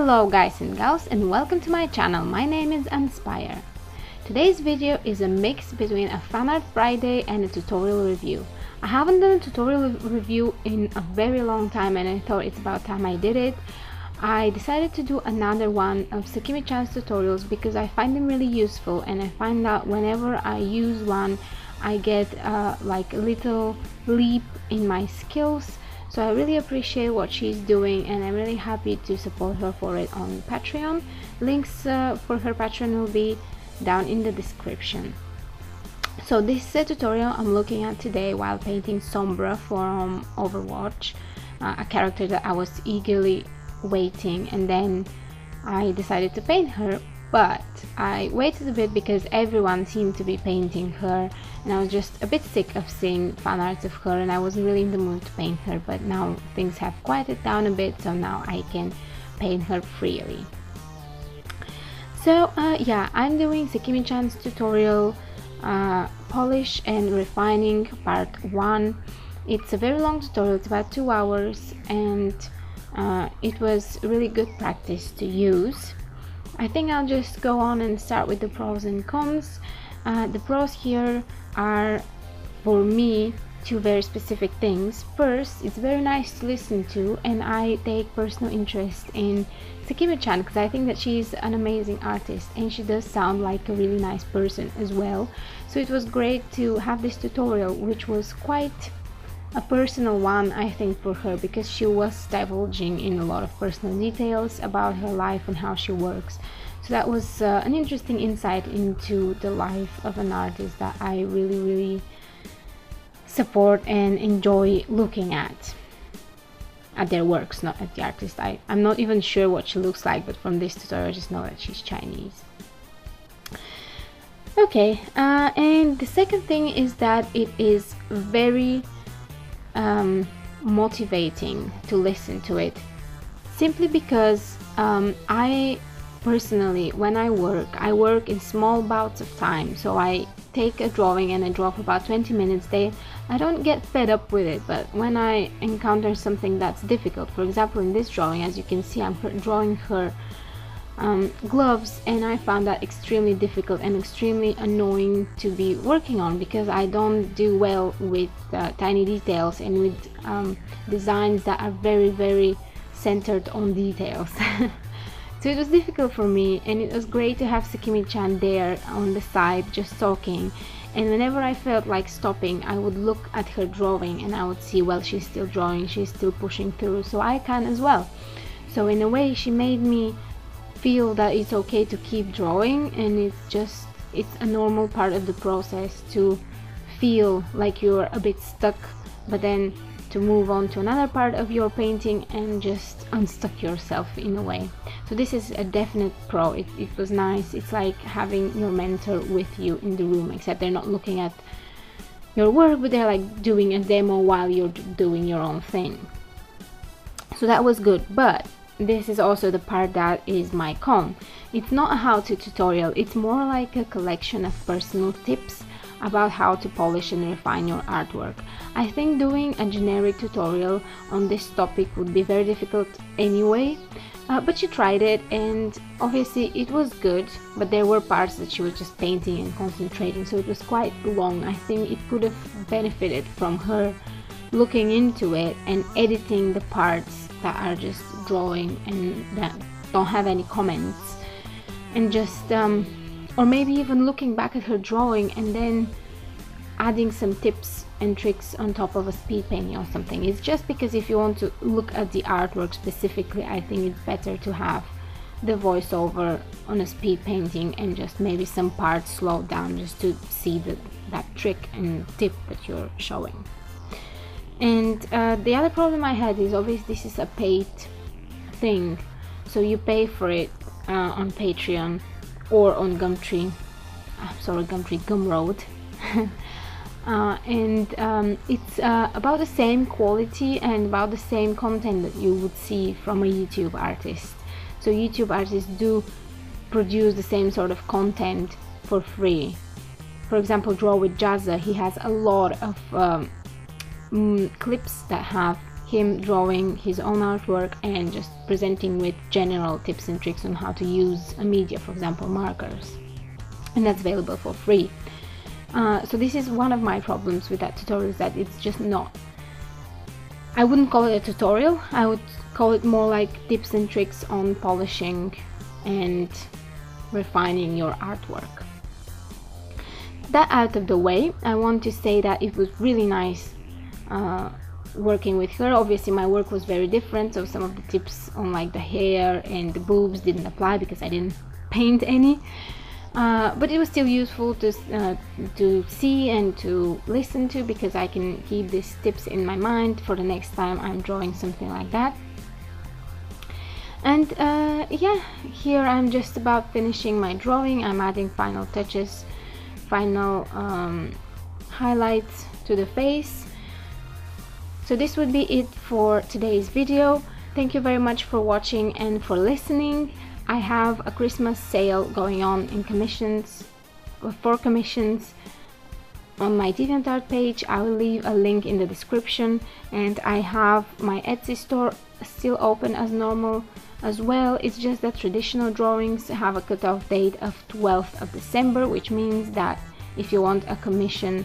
Hello guys and gals, and welcome to my channel. My name is Anspire. Today's video is a mix between a fan art Friday and a tutorial review. I haven't done a tutorial review in a very long time and I thought it's about time I did it. I decided to do another one of SAKIMICHA'S tutorials because I find them really useful, and I find that whenever I use one I get like a little leap in my skills. So I really appreciate what she's doing and I'm really happy to support her for it on Patreon. Links for her Patreon will be down in the description. So this tutorial I'm looking at today while painting Sombra from Overwatch, a character that I was eagerly waiting, and then I decided to paint her, but I waited a bit because everyone seemed to be painting her and I was just a bit sick of seeing fan arts of her and I wasn't really in the mood to paint her. But now things have quieted down a bit, so now I can paint her freely. So yeah, I'm doing SAKIMICHA'S tutorial, polish and refining part 1. It's a very long tutorial, it's about 2 hours, and it was really good practice to use. I think I'll just go on and start with the pros and cons. The pros here are, for me, 2 very specific things. First, it's very nice to listen to, and I take personal interest in SAKIMICHA'N because I think that she's an amazing artist and she does sound like a really nice person as well. So it was great to have this tutorial, which was quite a personal one, I think, for her, because she was divulging in a lot of personal details about her life and how she works. So that was an interesting insight into the life of an artist that I really support and enjoy looking at their works, not at the artist. I'm not even sure what she looks like, but from this tutorial I just know that she's Chinese. Okay, and the second thing is that it is very motivating to listen to it, simply because I personally, when I work in small bouts of time. So I take a drawing and I draw for about 20 minutes. I don't get fed up with it, but when I encounter something that's difficult, for example in this drawing, as you can see, I'm drawing her gloves, and I found that extremely difficult and extremely annoying to be working on because I don't do well with tiny details and with designs that are very centered on details. So it was difficult for me, and it was great to have SAKIMICHA'N there on the side just talking, and whenever I felt like stopping I would look at her drawing and I would see, well, she's still drawing, she's still pushing through, so I can as well. So in a way she made me feel that it's okay to keep drawing, and it's a normal part of the process to feel like you're a bit stuck, but then to move on to another part of your painting and just unstuck yourself in a way. So this is a definite pro. It was nice. It's like having your mentor with you in the room, except they're not looking at your work, but they're like doing a demo while you're doing your own thing. So that was good, but this is also the part that is my con. It's not a how-to tutorial, it's more like a collection of personal tips about how to polish and refine your artwork. I think doing a generic tutorial on this topic would be very difficult anyway, but she tried it and obviously it was good, but there were parts that she was just painting and concentrating, so it was quite long. I think it could have benefited from her looking into it and editing the parts that are just drawing and that don't have any comments, and just or maybe even looking back at her drawing and then adding some tips and tricks on top of a speed painting or something. It's just because if you want to look at the artwork specifically, I think it's better to have the voiceover on a speed painting and just maybe some parts slowed down just to see that trick and tip that you're showing. And the other problem I had is, obviously this is a paid thing, so you pay for it on Patreon or on Gumtree, Gumroad. And it's about the same quality and about the same content that you would see from a YouTube artist. So YouTube artists do produce the same sort of content for free. For example, Draw with Jazza, he has a lot of clips that have him drawing his own artwork and just presenting with general tips and tricks on how to use a media, for example markers, and that's available for free. So this is one of my problems with that tutorial, is that it's just not, I wouldn't call it a tutorial, I would call it more like tips and tricks on polishing and refining your artwork. That out of the way, I want to say that it was really nice working with her. Obviously my work was very different, so some of the tips on like the hair and the boobs didn't apply because I didn't paint any, but it was still useful to see and to listen to, because I can keep these tips in my mind for the next time I'm drawing something like that. And yeah, here I'm just about finishing my drawing. I'm adding final touches, final highlights to the face. So this would be it for today's video. Thank you very much for watching and for listening. I have a Christmas sale going on in commissions, for commissions, on my DeviantArt page. I will leave a link in the description, and I have my Etsy store still open as normal as well. It's just that traditional drawings have a cutoff date of 12th of December, which means that if you want a commission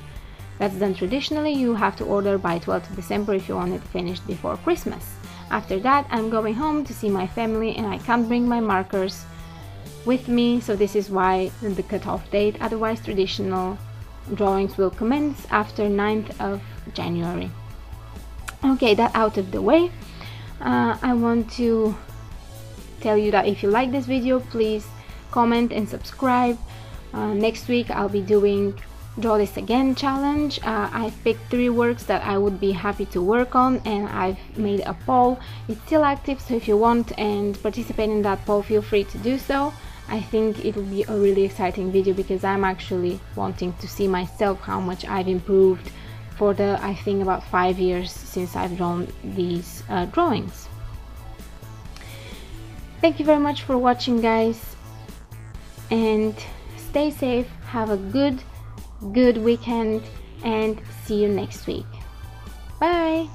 that's done traditionally, you have to order by 12th of December if you want it finished before Christmas. After that, I'm going home to see my family and I can't bring my markers with me, so this is why the cutoff date. Otherwise, traditional drawings will commence after 9th of January. Okay, that out of the way, I want to tell you that if you like this video, please comment and subscribe. Next week I'll be doing Draw This Again challenge. I've picked 3 works that I would be happy to work on, and I've made a poll. It's still active, so if you want and participate in that poll, feel free to do so. I think it will be a really exciting video because I'm actually wanting to see myself how much I've improved for the, I think, about 5 years since I've drawn these drawings. Thank you very much for watching, guys, and stay safe, have a good weekend, and see you next week. Bye.